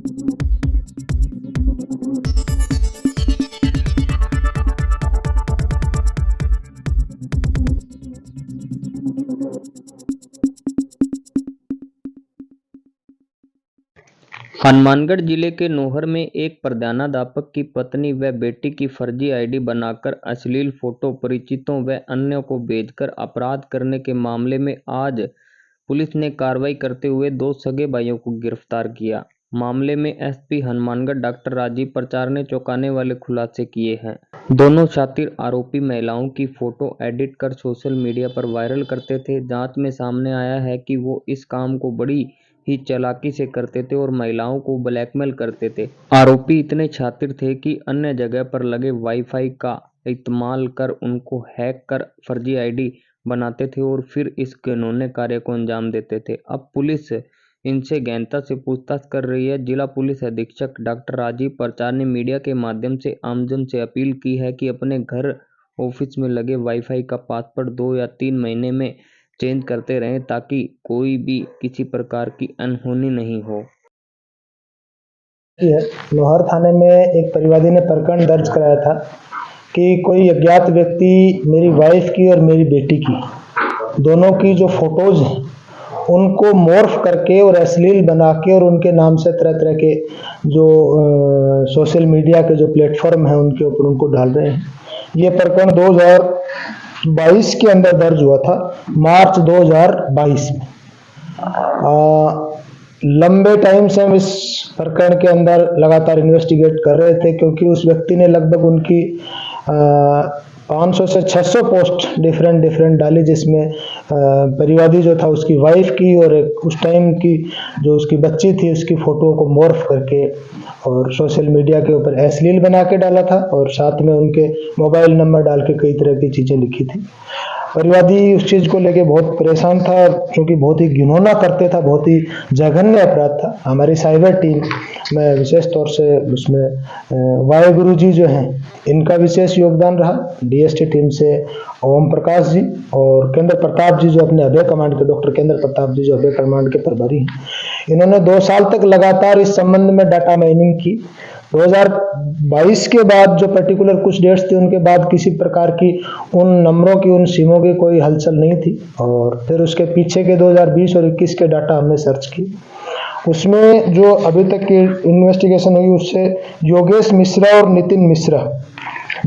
हनुमानगढ़ जिले के नोहर में एक प्रधानाध्यापक की पत्नी व बेटी की फर्जी आईडी बनाकर अश्लील फोटो परिचितों व अन्यों को भेजकर अपराध करने के मामले में आज पुलिस ने कार्रवाई करते हुए 2 सगे भाइयों को गिरफ्तार किया। मामले में एसपी हनुमानगढ़ डॉक्टर राजीव प्रचार ने चौंकाने वाले खुलासे किए हैं। दोनों शातिर आरोपी महिलाओं की फोटो एडिट कर सोशल मीडिया पर वायरल करते थे। जांच में सामने आया है कि वो इस काम को बड़ी ही चालाकी से करते थे और महिलाओं को ब्लैकमेल करते थे। आरोपी इतने शातिर थे कि अन्य जगह पर लगे वाईफाई का इस्तेमाल कर उनको हैक कर फर्जी आईडी बनाते थे और फिर इस घिनौने कार्य को अंजाम देते थे। अब पुलिस इनसे गहनता से पूछताछ कर रही है। जिला पुलिस अधीक्षक डॉक्टर राजीव प्रचार ने मीडिया के माध्यम से आमजन से अपील की है कि अपने घर ऑफिस में लगे वाईफाई का पासवर्ड 2 या 3 महीने में चेंज करते रहें ताकि कोई भी किसी प्रकार की अनहोनी नहीं हो। लोहार थाने में एक परिवादी ने प्रकरण दर्ज कराया था कि कोई अज्ञात व्यक्ति मेरी वाइफ की और मेरी बेटी की दोनों की जो फोटोज हैं उनको मॉर्फ करके और अश्लील बना के और उनके नाम से तरह तरह के जो सोशल मीडिया के जो प्लेटफॉर्म हैं उनके ऊपर उनको डाल रहे हैं। ये प्रकरण 2022 के अंदर दर्ज हुआ था, मार्च 2022 में। लंबे टाइम से हम इस प्रकरण के अंदर लगातार इन्वेस्टिगेट कर रहे थे क्योंकि उस व्यक्ति ने लगभग उनकी 500 से 600 पोस्ट डिफरेंट डाली, जिसमें परिवादी जो था उसकी वाइफ की और उस टाइम की जो उसकी बच्ची थी उसकी फोटो को मॉर्फ करके और सोशल मीडिया के ऊपर अश्लील बना के डाला था और साथ में उनके मोबाइल नंबर डाल के कई तरह की चीज़ें लिखी थी। परिवादी उस चीज़ को लेके बहुत परेशान था क्योंकि बहुत ही घिनौना करते था, बहुत ही जघन्य अपराध था। हमारी साइबर टीम में विशेष तौर से उसमें वाहेगुरु जी जो हैं इनका विशेष योगदान रहा, डीएसटी टीम से ओम प्रकाश जी और केंद्र प्रताप जी जो अपने अभय कमांड के डॉक्टर केंद्र प्रताप जी जो अभय कमांड के प्रभारी हैं। इन्होंने 2 साल तक लगातार इस संबंध में डाटा माइनिंग की। 2022 के बाद जो पर्टिकुलर कुछ डेट्स थे उनके बाद किसी प्रकार की उन नंबरों की उन सिमों की कोई हलचल नहीं थी और फिर उसके पीछे के 2020 और 21 के डाटा हमने सर्च किए। उसमें जो अभी तक की इन्वेस्टिगेशन हुई उससे योगेश मिश्रा और नितिन मिश्रा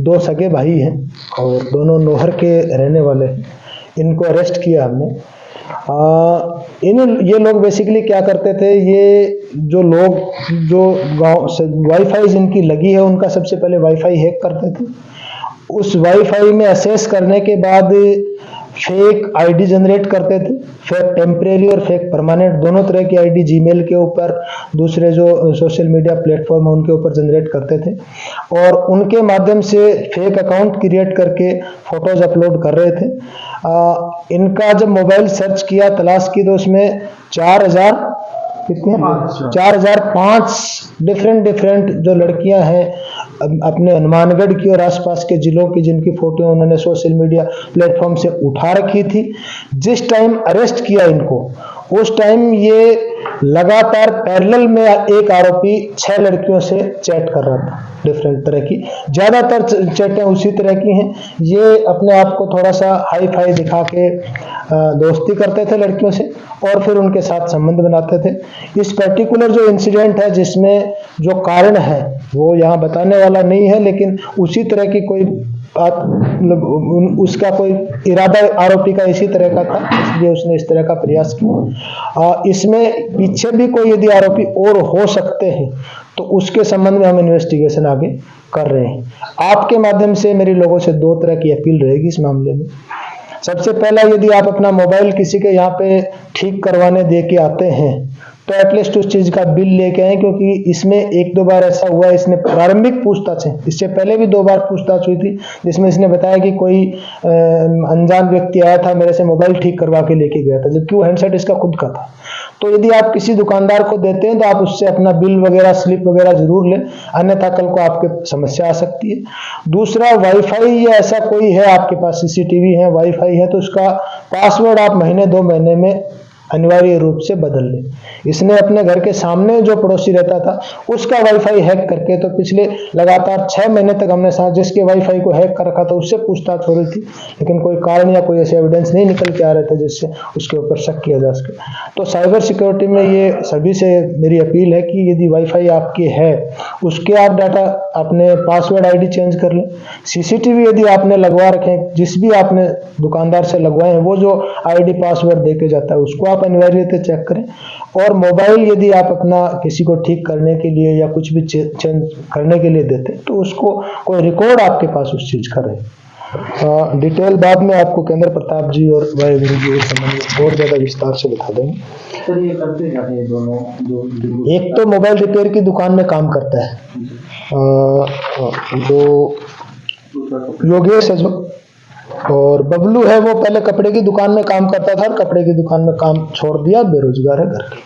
2 सगे भाई हैं और दोनों नोहर के रहने वाले हैं। इनको अरेस्ट किया हमने। ये लोग बेसिकली क्या करते थे, ये जो लोग जो गांव से वाईफाई जिनकी लगी है उनका सबसे पहले वाईफाई हैक करते थे। उस वाईफाई में एक्सेस करने के बाद फेक आईडी जनरेट करते थे, फेक टेम्परेरी और फेक परमानेंट दोनों तरह की आईडी जीमेल के ऊपर दूसरे जो सोशल मीडिया प्लेटफॉर्म है उनके ऊपर जनरेट करते थे और उनके माध्यम से फेक अकाउंट क्रिएट करके फोटोज अपलोड कर रहे थे। इनका जब मोबाइल सर्च किया, तलाश की तो उसमें 4005 डिफरेंट जो लड़कियां हैं अपने हनुमानगढ़ की और आसपास के जिलों की जिनकी फोटो उन्होंने सोशल मीडिया प्लेटफॉर्म से उठा रखी थी। जिस टाइम अरेस्ट किया इनको उस टाइम ये लगातार पैरेलल में एक आरोपी 6 लड़कियों से चैट कर रहा था, डिफरेंट तरह की, ज्यादातर चैटें उसी तरह की हैं। ये अपने आप को थोड़ा सा हाई फाई दिखा के दोस्ती करते थे लड़कियों से और फिर उनके साथ संबंध बनाते थे। इस पर्टिकुलर जो इंसिडेंट है जिसमें जो कारण है वो यहाँ बताने वाला नहीं है, लेकिन उसी तरह की कोई उसका कोई इरादा आरोपी का इसी तरह का था, इसलिए उसने इस तरह का प्रयास किया। इसमें पीछे भी कोई यदि आरोपी और हो सकते हैं तो उसके संबंध में हम इन्वेस्टिगेशन आगे कर रहे हैं। आपके माध्यम से मेरी लोगों से 2 तरह की अपील रहेगी इस मामले में। सबसे पहला, यदि आप अपना मोबाइल किसी के यहाँ पे ठीक करवाने दे के आते हैं तो एटलीस्ट उस चीज का बिल लेके आए, क्योंकि इसमें 1-2 बार ऐसा हुआ है। इसने प्रारंभिक पूछताछ है, इससे पहले भी 2 बार पूछताछ हुई थी जिसमें इसने बताया कि कोई अनजान व्यक्ति आया था, मेरे से मोबाइल ठीक करवा के लेके गया था, जबकि वो हैंडसेट इसका खुद का था। तो यदि आप किसी दुकानदार को देते हैं तो आप उससे अपना बिल वगैरह स्लिप वगैरह जरूर लें, अन्यथा कल को आपके समस्या आ सकती है। दूसरा, वाईफाई या ऐसा कोई है आपके पास, सीसीटीवी है, वाईफाई है, तो उसका पासवर्ड आप महीने 2 महीने में अनिवार्य रूप से बदल ले। इसने अपने घर के सामने जो पड़ोसी रहता था उसका वाईफाई हैक करके, तो पिछले लगातार 6 महीने तक हमने साथ जिसके वाईफाई को हैक कर रखा था उससे पूछताछ हो रही थी, लेकिन कोई कारण या कोई ऐसे एविडेंस नहीं निकल के आ रहे थे जिससे उसके ऊपर शक किया जा सके। तो साइबर सिक्योरिटी में ये सभी से मेरी अपील है कि यदि वाईफाई आपके है उसके आप डाटा अपने पासवर्ड आईडी चेंज कर लें। सीसीटीवी यदि आपने लगवा रखे, जिस भी आपने दुकानदार से लगवाए हैं, वो जो आईडी पासवर्ड देके जाता है उसको आप अनिवार्यतः चेक करें। और मोबाइल यदि आप अपना किसी को ठीक करने के लिए या कुछ भी चेंज करने के लिए देते हैं तो उसको कोई रिकॉर्ड आपके पास उस चीज का रहे। डिटेल बाद में आपको केंद्र प्रताप जी और वाहिगुरु जी के संबंध में और ज्यादा विस्तार से बता देंगे। सर ये करते क्या है दोनों जो एक तो मोबाइल रिपेयर की दुकान में काम करता है, जो योगेश है जो, और बबलू है वो पहले कपड़े की दुकान में काम करता था और कपड़े की दुकान में काम छोड़ दिया, बेरोजगार है घर के।